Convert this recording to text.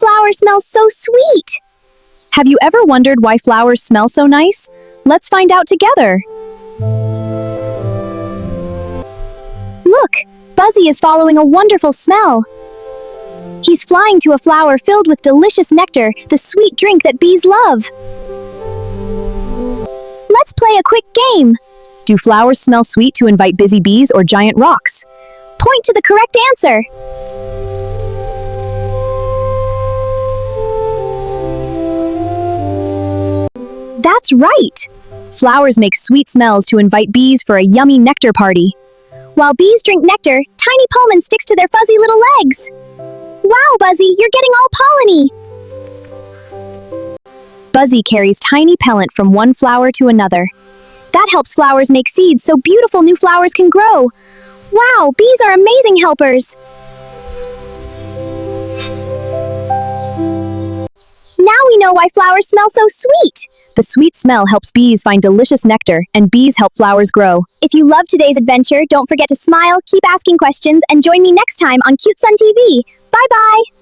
flower smells so sweet! Have you ever wondered why flowers smell so nice? Let's find out together. Look, Buzzy is following a wonderful smell. He's flying to a flower filled with delicious nectar, the sweet drink that bees love. Let's play a quick game. Do flowers smell sweet to invite busy bees or giant rocks? Point to the correct answer. That's right! Flowers make sweet smells to invite bees for a yummy nectar party. While bees drink nectar, tiny pollen sticks to their fuzzy little legs. Wow, Buzzy, you're getting all polleny! Buzzy carries tiny pellet from one flower to another. That helps flowers make seeds so beautiful new flowers can grow. Wow, bees are amazing helpers! Now we know why flowers smell so sweet! The sweet smell helps bees find delicious nectar, and bees help flowers grow. If you loved today's adventure, don't forget to smile, keep asking questions, and join me next time on Cute Sun TV. Bye-bye!